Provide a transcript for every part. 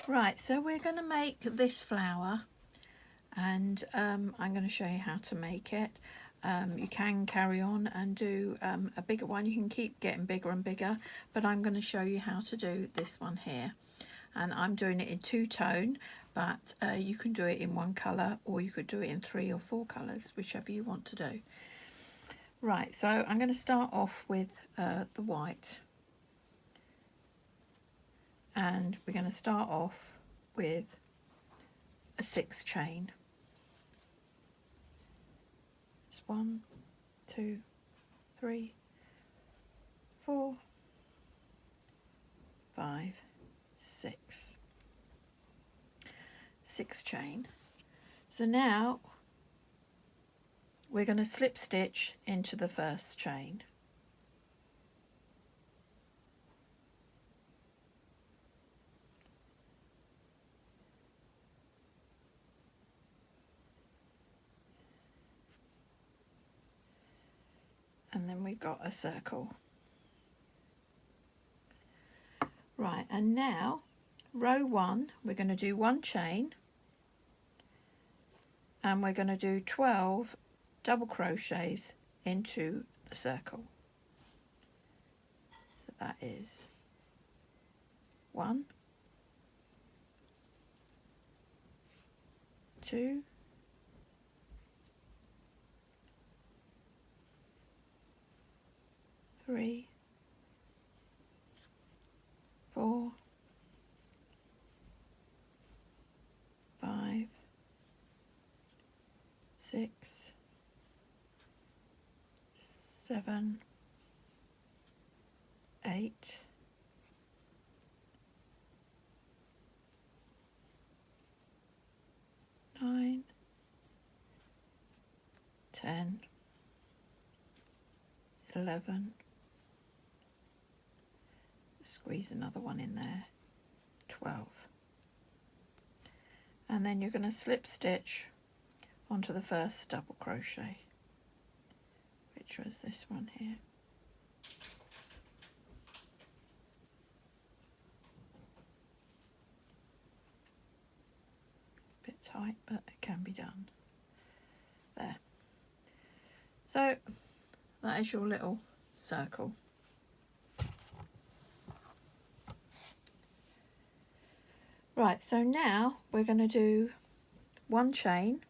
Right, so we're going to make this flower, and I'm going to show you how to make it. You can carry on and do a bigger one. You can keep getting bigger and bigger, but I'm going to show you how to do this one here. And I'm doing it in two-tone, but you can do it in one colour, or you could do it in 3 or 4 colours, whichever you want to do. Right, so I'm going to start off with the white. And we're going to start off with a 6 chain. It's 1, 2, 3, 4, 5, 6. 6 chain. So now we're going to slip stitch into the first chain. And then we've got a circle. Right, and now row 1, we're going to do 1 chain, and we're going to do 12 double crochets into the circle. So that is 1, 2, 3, 4, 5, 6, 7, 8, 9, 10, 11, squeeze another one in there, 12. And then you're going to slip stitch onto the first double crochet, which was this one here. Bit tight, but it can be done. There. So that is your little circle. Right, so now we're going to do 1 chain,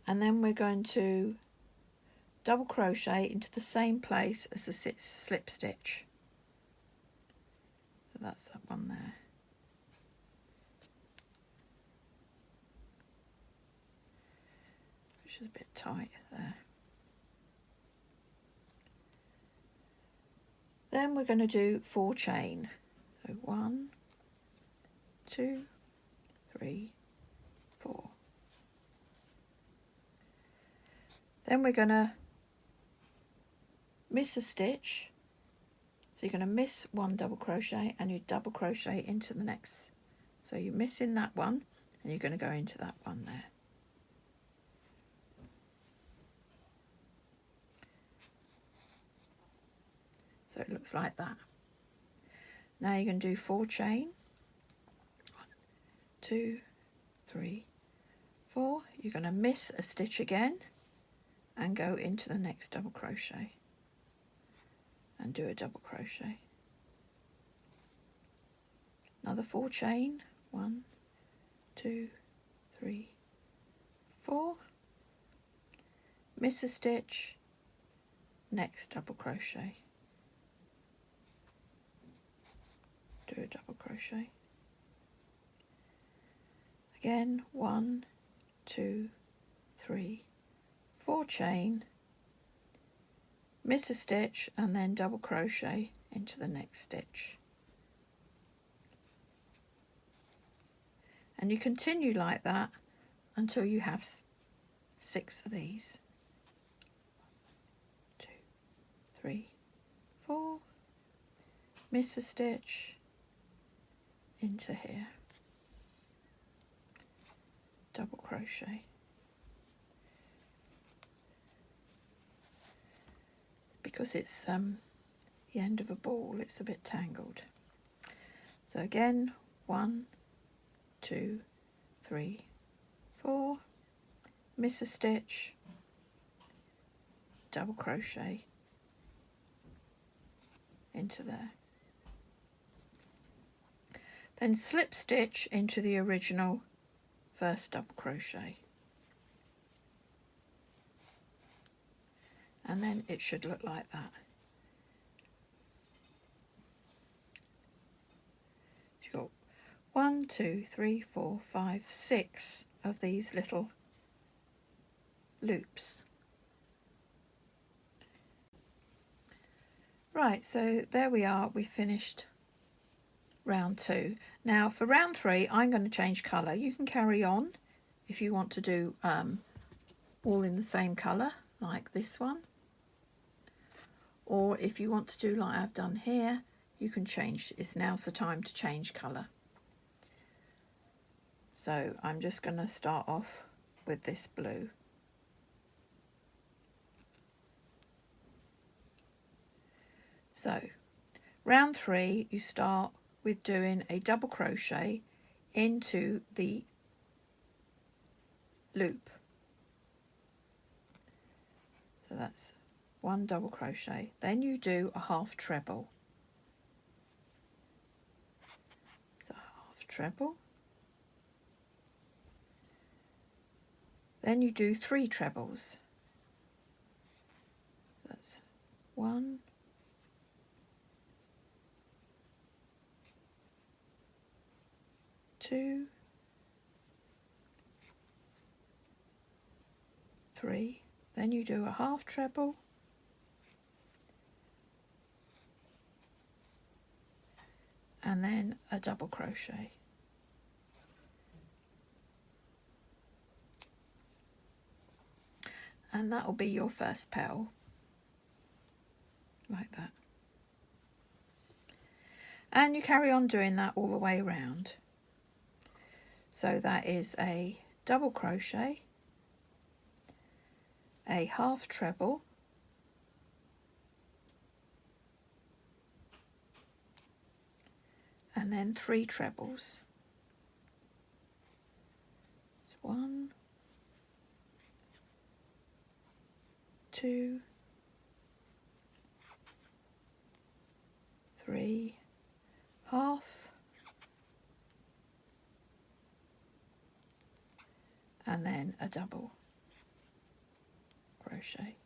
and then we're going to double crochet into the same place as the slip stitch. So that's that one there. Which is a bit tight there. Then we're going to do 4 chain. So 1, 2, 3, 4. Then we're going to miss a stitch. So you're going to miss 1 double crochet, and you double crochet into the next. So you're missing that one, and you're going to go into that one there. So it looks like that. Now you're going to do 4 chain. 1, 2, 3, 4. You're going to miss a stitch again and go into the next double crochet and do a double crochet. Another 4 chain. 1, 2, 3, 4. Miss a stitch, next double crochet. Do a double crochet. Again, 1, 2, 3, 4 chain, miss a stitch, and then double crochet into the next stitch. And you continue like that until you have 6 of these. 2, 3, 4, miss a stitch, into here, double crochet, because it's the end of a ball, it's a bit tangled. So again, 1, 2, 3, 4, miss a stitch, double crochet into there. Then slip stitch into the original first double crochet. And then it should look like that. You've got 1, 2, 3, 4, 5, 6 of these little loops. Right, so there we are, we finished round 2. Now for round 3 I'm going to change colour. You can carry on if you want to do all in the same colour like this one, or if you want to do like I've done here, you can change. It's now's the time to change colour. So I'm just going to start off with this blue. So round 3 you start with doing a double crochet into the loop. So that's 1 double crochet. Then you do a half treble. So half treble. Then you do 3 trebles. That's 1, 2, 3. Then you do a half treble, and then a double crochet. And that will be your first petal, like that. And you carry on doing that all the way around. So that is a double crochet, a half treble, and then 3 trebles. It's 1, 2, 3, half, and then a double crochet.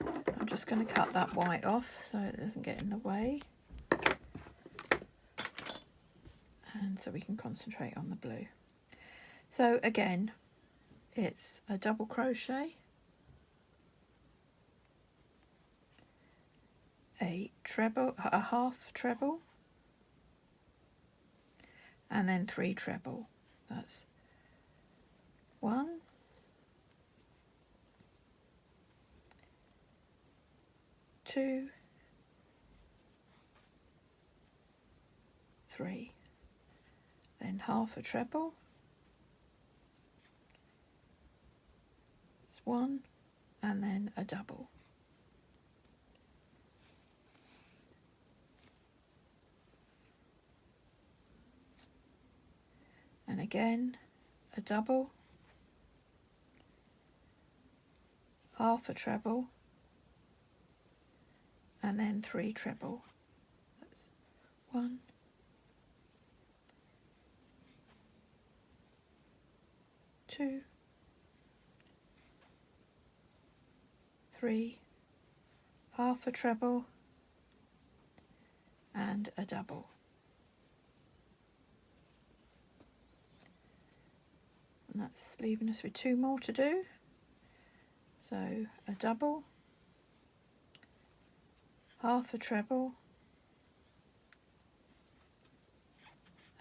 I'm just going to cut that white off so it doesn't get in the way, and so we can concentrate on the blue. So again, it's a double crochet, a treble, a half treble, and then 3 treble. That's 1, 2, 3, then half a treble. It's 1, and then a double. And again, a double, half a treble, and then 3 treble. That's 1, 2, 3, half a treble, and a double. And that's leaving us with 2 more to do. So a double, half a treble,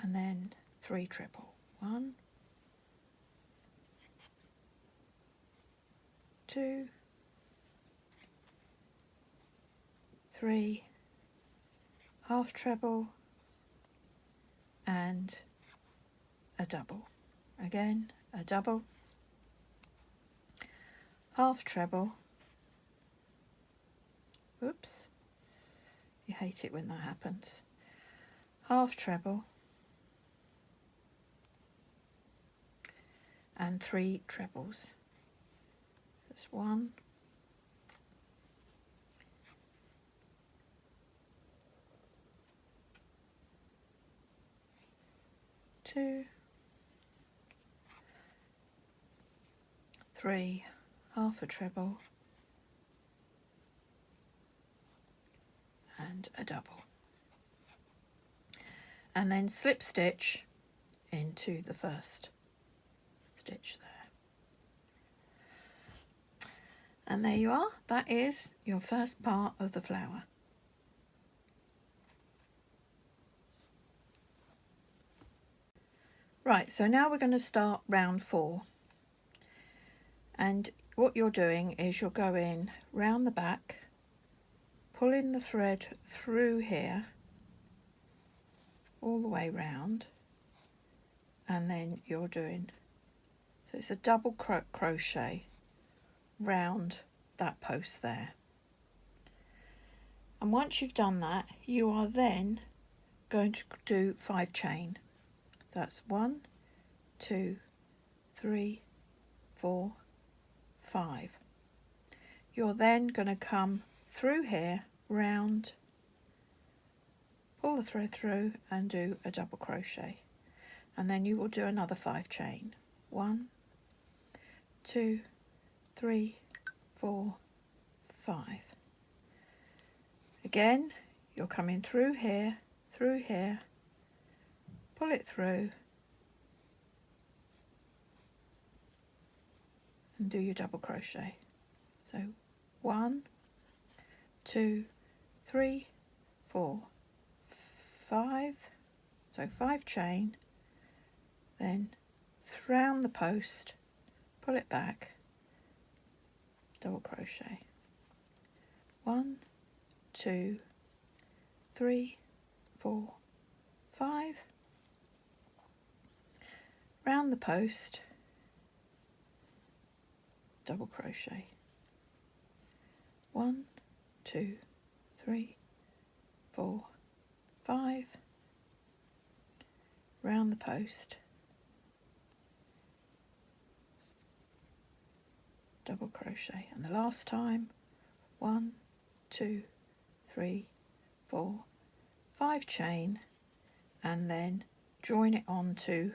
and then 3 treble. 1, 2, 3, half treble, and a double. Again, a double, half treble, Whoops, you hate it when that happens. Half treble and 3 trebles. That's 1, 2, 3, half a treble and a double, and then slip stitch into the first stitch there. And there you are, that is your first part of the flower. Right, so now we're going to start round 4, and what you're doing is you're going round the back, pulling the thread through here all the way round, and then you're doing, so it's a double crochet round that post there. And once you've done that, you are then going to do 5 chain. That's 1, 2, 3, 4, 5. You're then going to come through here, round, pull the thread through and do a double crochet, and then you will do another 5 chain. 1, 2, 3, 4, 5. Again, you're coming through here, pull it through and do your double crochet. So 1, 2, 3, 4, 5, so 5 chain, then round the post, pull it back, double crochet. 1, 2, 3, 4, 5, round the post, double crochet. 1, 2, 3, 4, 5, round the post, double crochet, and the last time 1, 2, 3, 4, 5 chain, and then join it onto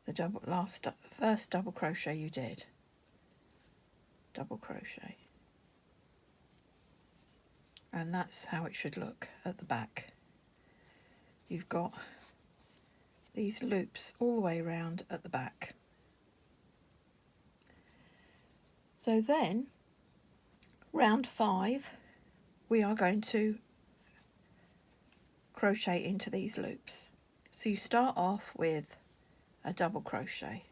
the first double crochet you did, double crochet, and that's how it should look at the back. You've got these loops all the way around at the back. So then round 5 we are going to crochet into these loops. So you start off with a double crochet,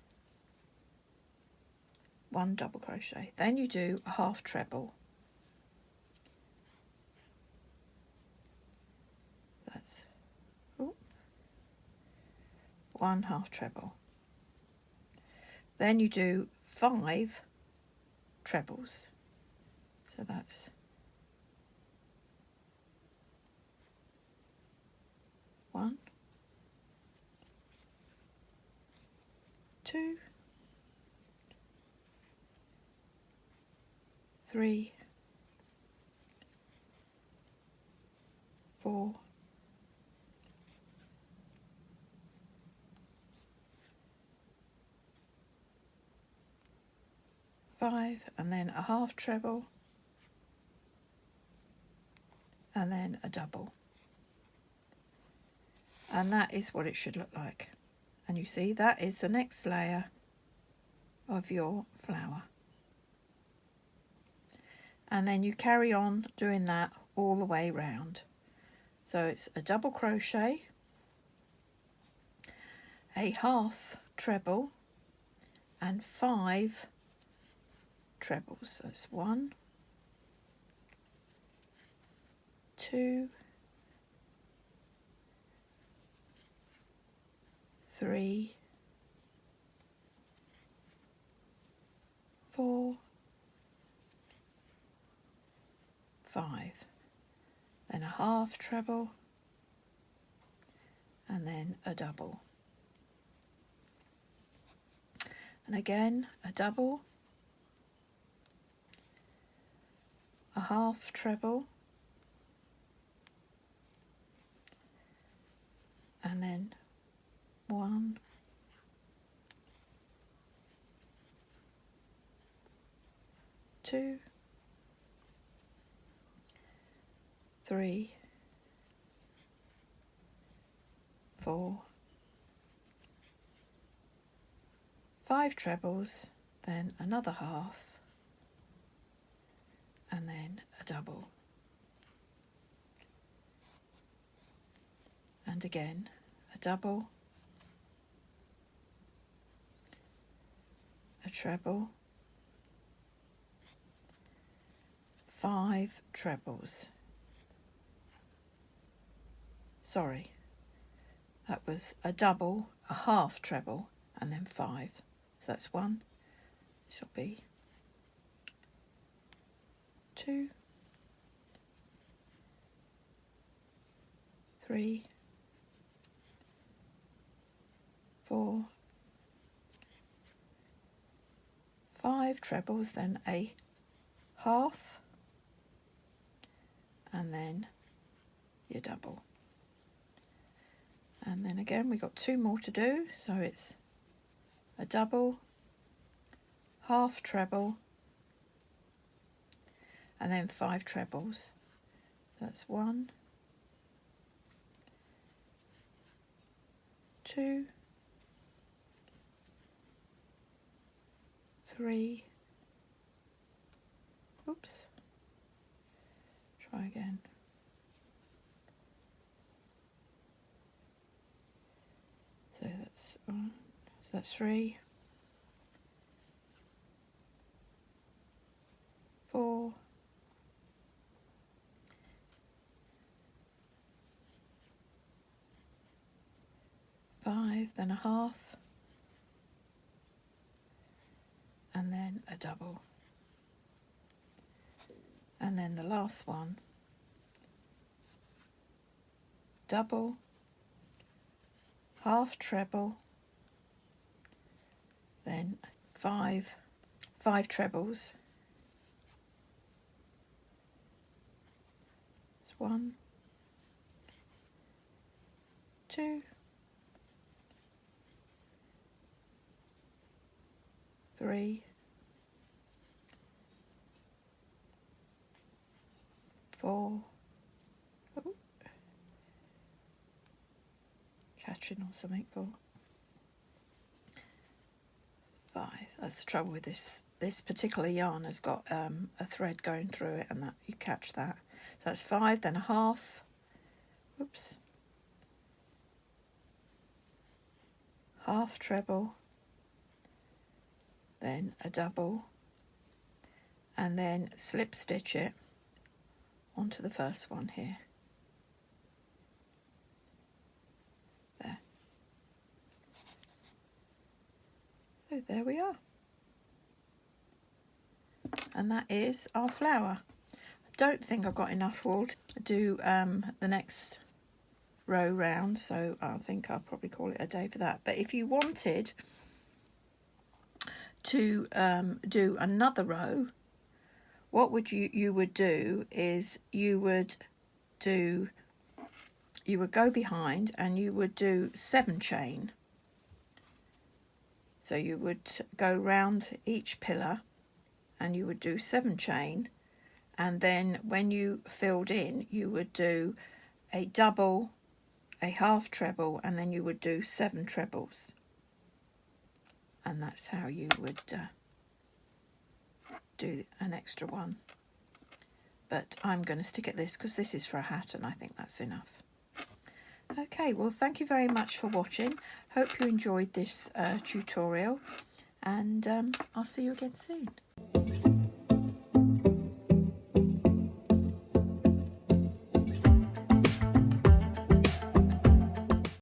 1 double crochet, then you do a half treble, that's 1 half treble, then you do 5 trebles, so that's 1, 2, 3, 4, 5, and then a half treble, and then a double. And that is what it should look like. And you see, that is the next layer of your flower. And then you carry on doing that all the way round. So it's a double crochet, a half treble, and 5 trebles. So it's 1, 2, 3, 4, 5. then a half treble, and then a double, and again a double, a half treble, and then 1, 2, 3, 4, 5 trebles, then another half, and then a double, and again a double, a treble, 5 trebles. Sorry, that was a double, a half treble, and then 5. So that's 1. This will be 2, 3, 4, 5 trebles, then a half, and then your double. And then again we got 2 more to do, so it's a double, half treble, and then 5 trebles. That's 1, 2, 3, oops, try again. So that's 1, so that's 3, 4, 5, then a half, and then a double, and then the last one, double, half treble, then 5 trebles. It's 1, 2, 3, 4, oh, catching on something, 4, 5. That's the trouble with this particular yarn has got a thread going through it, and that you catch that. So that's 5, then a half, whoops, half treble, then a double, and then slip stitch it onto the first one here. There. So there we are. And that is our flower. I don't think I've got enough wool to do the next row round, so I think I'll probably call it a day for that. But if you wanted to do another row, what would you would do is you would go behind and you would do 7 chain. So you would go round each pillar and you would do 7 chain, and then when you filled in you would do a double, a half treble, and then you would do 7 trebles, and that's how you would do an extra one. But I'm going to stick at this because this is for a hat and I think that's enough. Okay, well, thank you very much for watching. Hope you enjoyed this tutorial, and I'll see you again soon.